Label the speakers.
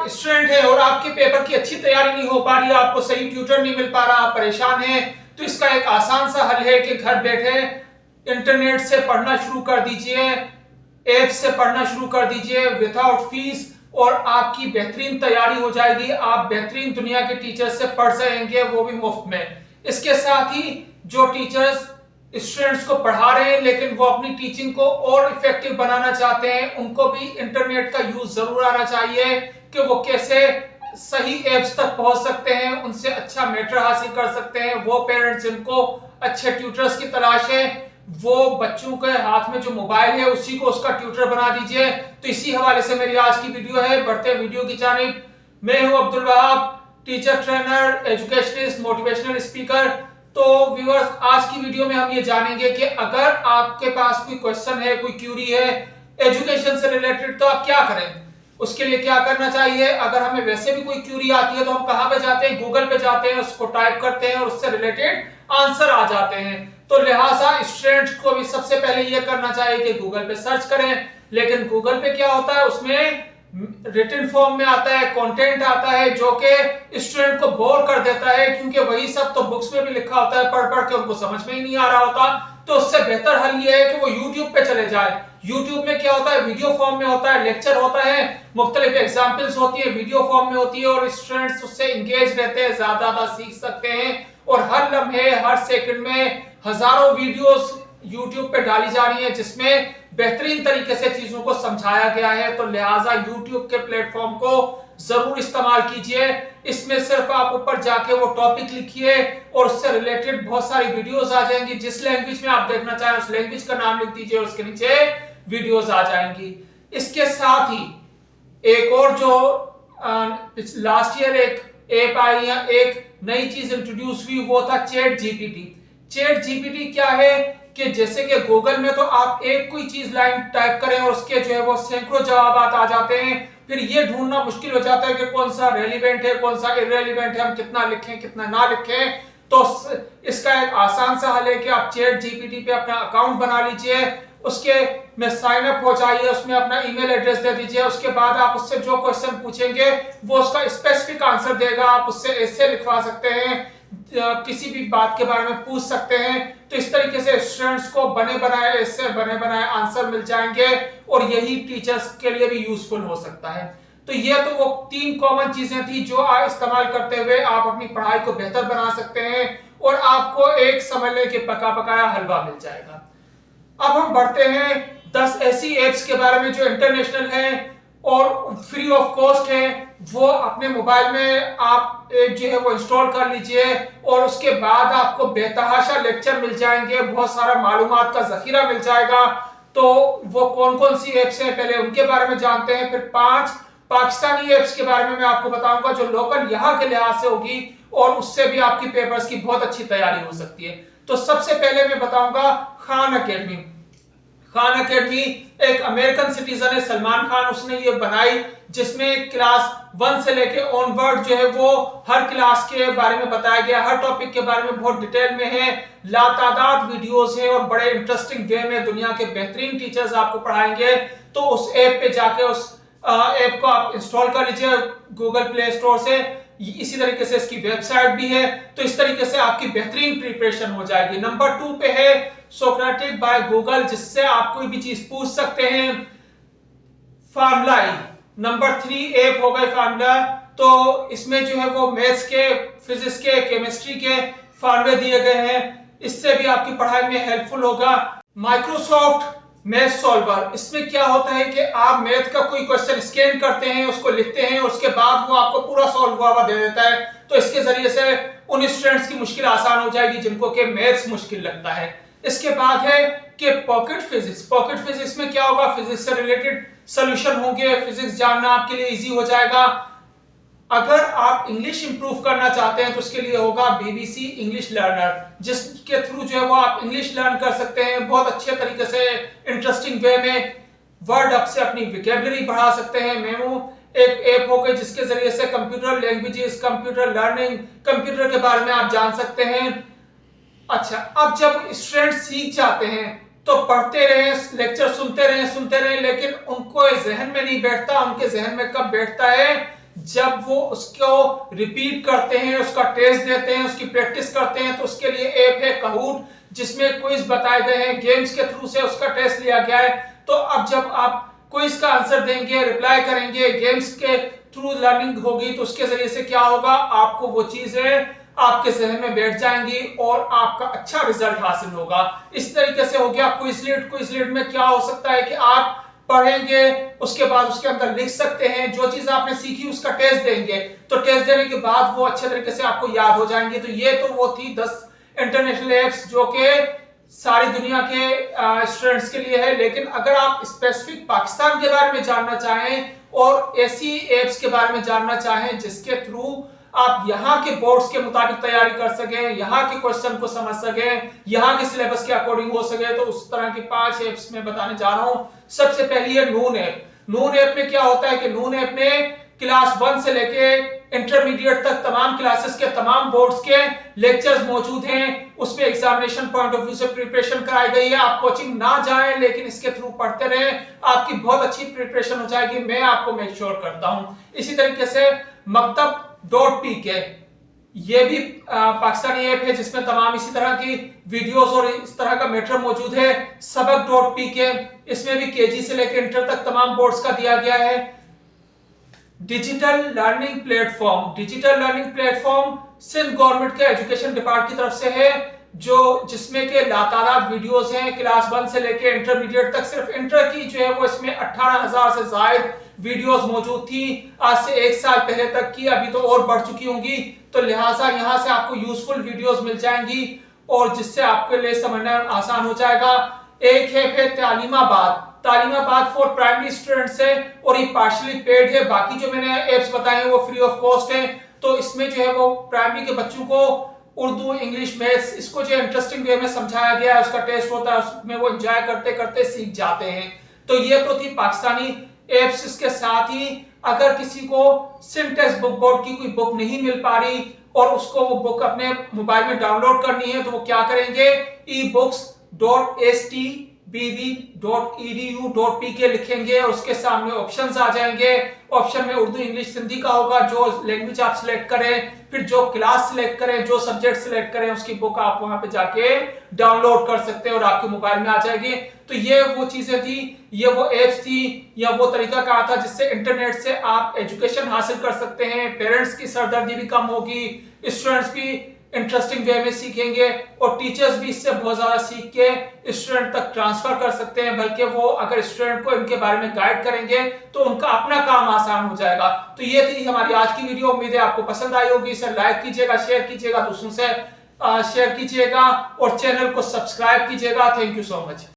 Speaker 1: Student है और आपके पेपर की अच्छी तैयारी नहीं हो पा रही है, आपको सही ट्यूटर नहीं मिल पा रहा, आप परेशान हैं, तो इसका एक आसान सा हल है कि घर बैठे इंटरनेट से पढ़ना शुरू कर दीजिए, ऐप से पढ़ना शुरू कर दीजिए विदाउट फीस, और आपकी बेहतरीन तैयारी हो जाएगी। आप बेहतरीन दुनिया के टीचर्स से पढ़ सकेंगे, वो भी मुफ्त में। इसके साथ ही जो टीचर्स स्टूडेंट्स को पढ़ा रहे हैं लेकिन वो अपनी टीचिंग को और इफेक्टिव बनाना चाहते हैं, उनको भी इंटरनेट का यूज जरूर आना चाहिए कि वो कैसे सही एप्स तक पहुंच सकते हैं, उनसे अच्छा मैटर हासिल कर सकते हैं। वो पेरेंट्स जिनको अच्छे ट्यूटर्स की तलाश है, वो बच्चों के हाथ में जो मोबाइल है उसी को उसका ट्यूटर बना दीजिए। तो इसी हवाले से मेरी आज की वीडियो है। बढ़ते वीडियो की जानिब, मैं हूं Abdul Wahab, teacher trainer, educationist, motivational speaker. तो व्यूअर्स, आज की वीडियो में हम ये जानेंगे कि अगर आपके पास कोई क्वेश्चन है, कोई क्यूरी है एजुकेशन से रिलेटेड, तो आप क्या करें, उसके लिए क्या करना चाहिए। अगर हमें वैसे भी कोई क्यूरी आती है तो हम कहां पे जाते हैं, गूगल पे जाते हैं, उसको टाइप करते हैं और उससे रिलेटेड आंसर आ जाते हैं। तो लिहाजा स्टूडेंट्स को भी सबसे पहले यह करना चाहिए कि गूगल पे सर्च करें। लेकिन गूगल पे क्या होता है, उसमें रिटन फॉर्म में आता है, कंटेंट आता है जो कि स्टूडेंट को बोर कर देता है, क्योंकि वही सब तो बुक्स में भी लिखा होता है, पढ़ पढ़ के उनको समझ में ही नहीं आ रहा होता। तो उससे बेहतर हल ये है कि वो YouTube पे चले जाए। YouTube में क्या होता है, वीडियो फॉर्म में होता है, लेक्चर होता है, मुख्तलिफ एग्जाम्पल्स होती है, वीडियो फॉर्म में होती है, और स्टूडेंट्स उससे इंगेज रहते हैं, ज्यादा सीख सकते हैं। और हर लम्हे, हर सेकंड में हजारों वीडियोस YouTube पे डाली जा रही है जिसमें बेहतरीन तरीके से चीजों को समझाया गया है। तो लिहाजा YouTube के प्लेटफॉर्म को जरूर इस्तेमाल कीजिए। इसमें सिर्फ आप ऊपर जाके वो टॉपिक लिखिए और उससे रिलेटेड बहुत सारी वीडियोस आ जाएंगी। जिस लैंग्वेज में आप देखना चाहें उस लैंग्वेज का नाम लिख दीजिए, उसके नीचे वीडियोस आ जाएंगी। इसके साथ ही एक और जो लास्ट ईयर एक ऐप आई या एक नई चीज इंट्रोड्यूस हुई, वो था चैट जीपीटी। चैट जीपीटी क्या है कि जैसे कि गूगल में तो आप एक कोई चीज लाइन टाइप करें और उसके जो है वो सैकड़ों जवाब आ जाते हैं, फिर ये ढूंढना मुश्किल हो जाता है कि कौन सा रेलिवेंट है, कौन सा इररेलिवेंट है, हम कितना लिखें कितना ना लिखें। तो इसका एक आसान सा हल है कि आप चैट जीपीटी पे अपना अकाउंट बना लीजिए, उसके में साइन अप हो जाइए, उसमें अपना ईमेल एड्रेस दे दीजिए। उसके बाद आप उससे जो क्वेश्चन पूछेंगे वो उसका स्पेसिफिक आंसर देगा। आप उससे ऐसे लिखवा सकते हैं, किसी भी बात के बारे में पूछ सकते हैं। तो इस तरीके से स्टूडेंट्स को बने बनाए ऐसे बने बनाए आंसर मिल जाएंगे और यही टीचर्स के लिए भी यूजफुल हो सकता है। तो ये तो वो 3 कॉमन चीजें थी जो आप इस्तेमाल करते हुए आप अपनी पढ़ाई को बेहतर बना सकते हैं और आपको एक समझ लें कि पका पकाया हलवा मिल जाएगा। अब हम बढ़ते हैं 10 ऐसी एप्स के बारे में जो इंटरनेशनल हैं और फ्री ऑफ कॉस्ट है। वो अपने मोबाइल में आप एक जो है वो इंस्टॉल कर लीजिए और उसके बाद आपको बेतहाशा लेक्चर मिल जाएंगे, बहुत सारा मालूमात का जखीरा मिल जाएगा। तो वो कौन कौन सी एप्स हैं, पहले उनके बारे में जानते हैं। फिर 5 पाकिस्तानी एप्स के बारे में मैं आपको बताऊंगा जो लोकल यहाँ के लिहाज से होगी और उससे भी आपकी पेपर्स की बहुत अच्छी तैयारी हो सकती है। तो सबसे पहले मैं बताऊंगा खान अकेडमी। खान अकेडमी एक अमेरिकन सिटीजन है, सलमान खान, उसने ये बनाई, जिसमें क्लास 1 से लेके ऑनवर्ड जो है वो हर क्लास के बारे में बताया गया, हर टॉपिक के बारे में बहुत डिटेल में है। लातादाद वीडियोस है और बड़े इंटरेस्टिंग वे में दुनिया के बेहतरीन टीचर्स आपको पढ़ाएंगे। तो उस ऐप पे जाके उस ऐप को आप इंस्टॉल कर लीजिए गूगल प्ले स्टोर से। इसी तरीके से इसकी वेबसाइट भी है। तो इस तरीके से आपकी बेहतरीन प्रिपरेशन हो जाएगी। नंबर 2 पे है सोक्रेटिक बाय गूगल, जिससे आप कोई भी चीज पूछ सकते हैं। फार्मूलाई नंबर 3 ऐप हो गए फार्मूला। तो इसमें जो है वो मैथ्स के, फिजिक्स के, केमिस्ट्री के फार्मूले दिए गए हैं, इससे भी आपकी पढ़ाई में हेल्पफुल होगा। माइक्रोसॉफ्ट मैथ सॉल्वर, इसमें क्या होता है कि आप मैथ का कोई क्वेश्चन स्कैन करते हैं, उसको लिखते हैं, उसके बाद वो आपको पूरा सॉल्व हुआ दे देता है। तो इसके जरिए से उन स्टूडेंट्स की मुश्किल आसान हो जाएगी जिनको कि मैथ्स मुश्किल लगता है। इसके बाद है कि पॉकेट फिजिक्स। पॉकेट फिजिक्स में क्या होगा, फिजिक्स से रिलेटेड सॉल्यूशन होंगे, फिजिक्स जानना आपके लिए इजी हो जाएगा। अगर आप इंग्लिश इंप्रूव करना चाहते हैं तो उसके लिए होगा बीबीसी इंग्लिश लर्नर, जिसके थ्रू जो है वो आप इंग्लिश लर्न कर सकते हैं बहुत अच्छे तरीके से, इंटरेस्टिंग वे में। वर्ड अप से अपनी विकेबलरी बढ़ा सकते हैं। मेमो एक ऐप हो गई जिसके जरिए से computer languages, computer learning, computer के बारे में आप जान सकते हैं। अच्छा, अब जब स्टूडेंट सीख जाते हैं तो पढ़ते रहे, लेक्चर सुनते रहे, लेकिन उनको जहन में नहीं बैठता। उनके जहन में कब बैठता है, जब वो उसको रिपीट करते हैं, उसका टेस्ट देते हैं, उसकी प्रैक्टिस करते हैं, तो उसके लिए ऐप है कहूट, जिसमें क्विज बताए गए हैं, गेम्स के थ्रू से उसका टेस्ट लिया गया है। तो अब जब आप क्विज का आंसर देंगे, रिप्लाई करेंगे, गेम्स के थ्रू लर्निंग होगी, तो उसके जरिए से क्या होगा, आपको वो चीजें आपके जहन में बैठ जाएंगी और आपका अच्छा रिजल्ट हासिल होगा। इस तरीके से हो गया क्विजलेट। क्विजलेट में क्या हो सकता है कि आप पढ़ेंगे, उसके बाद उसके अंदर लिख सकते हैं, जो चीज आपने सीखी उसका टेस्ट देंगे, तो टेस्ट देने के बाद वो अच्छे तरीके से आपको याद हो जाएंगे। तो ये तो वो थी 10 इंटरनेशनल एप्स जो कि सारी दुनिया के स्टूडेंट्स के लिए है। लेकिन अगर आप स्पेसिफिक पाकिस्तान के बारे में जानना चाहें और ऐसी एप्स के बारे में जानना चाहें जिसके थ्रू आप यहाँ के बोर्ड्स के मुताबिक तैयारी कर सकें, यहाँ के क्वेश्चन को समझ सकें, यहाँ के सिलेबस के अकॉर्डिंग हो सके, तो उस तरह की 5 एप्स में बताने जा रहा हूं। सबसे पहली है नून ऐप। नून ऐप में क्या होता है कि नून ऐप में क्लास 1 से लेके इंटरमीडिएट तक तमाम क्लासेस के तमाम बोर्ड्स के लेक्चर्स मौजूद हैं। उसमें एग्जामिनेशन पॉइंट ऑफ व्यू से प्रिपरेशन कराई गई है। आप कोचिंग ना जाएं, लेकिन इसके थ्रू पढ़ते रहें, आपकी बहुत अच्छी प्रिपरेशन हो जाएगी, मैं आपको मेक श्योर करता हूं। इसी तरीके से Maktab.pk, ये भी पाकिस्तानी ऐप है जिसमें तमाम इसी तरह की वीडियोस और इस तरह का मैटर मौजूद है। Sabak.pk, इसमें भी केजी से लेकर इंटर तक तमाम बोर्ड्स का दिया गया है। Digital learning platform. Digital learning platform Sindh government के एजुकेशन डिपार्टमेंट की तरफ से है, जो जिसमें के लातादाद वीडियोस हैं क्लास 1 से लेकर इंटरमीडिएट तक। सिर्फ इंटर की जो है वो इसमें 18,000 से ज्यादा वीडियोस मौजूद थी आज से 1 साल पहले तक की, अभी तो और बढ़ चुकी होंगी। तो लिहाजा यहां से आपको यूजफुल वीडियोस मिल जाएंगी और जिससे आपके लिए समझना आसान हो जाएगा। एक है फिर Talimabad. Talimabad for primary students है और ये पार्शियली पेड है। बाकी जो मैंने एप्स बताए हैं वो फ्री ऑफ कॉस्ट है। तो इसमें जो है वो प्राइमरी के बच्चों को उर्दू, इंग्लिश, मैथ्स, इसको जो इंटरेस्टिंग वे में समझाया गया है, उसका टेस्ट होता है, उसमें वो एंजॉय करते करते सीख जाते हैं। तो ये तो थी पाकिस्तानी एप्स। इसके साथ ही अगर किसी को सिंटेक्स बुक बोर्ड की कोई बुक नहीं मिल पा रही और उसको वो बुक अपने मोबाइल में डाउनलोड करनी है, तो वो क्या करेंगे, ebooks.stbb.edu.pk लिखेंगे और उसके सामने ऑप्शंस आ जाएंगे। ऑप्शन में उर्दू, इंग्लिश, सिंधी का होगा, जो लैंग्वेज आप सिलेक्ट करें, फिर जो क्लास सिलेक्ट करें, जो सब्जेक्ट सिलेक्ट करें, उसकी बुक आप वहां पे जाके डाउनलोड कर सकते हैं और आपके मोबाइल में आ जाएगी। तो ये वो चीजें थी, ये वो एप्स थी, या वो तरीका कार था जिससे इंटरनेट से आप एजुकेशन हासिल कर सकते हैं। पेरेंट्स की सरदर्दी भी कम होगी, स्टूडेंट्स भी इंटरेस्टिंग वे में सीखेंगे और टीचर्स भी इससे बहुत ज्यादा सीख के स्टूडेंट तक ट्रांसफर कर सकते हैं। बल्कि वो अगर स्टूडेंट को इनके बारे में गाइड करेंगे तो उनका अपना काम आसान हो जाएगा। तो ये थी हमारी आज की वीडियो। उम्मीद है आपको पसंद आई होगी। इसे लाइक कीजिएगा, शेयर कीजिएगा, दूसरों से शेयर कीजिएगा और चैनल को सब्सक्राइब कीजिएगा। Thank you so much.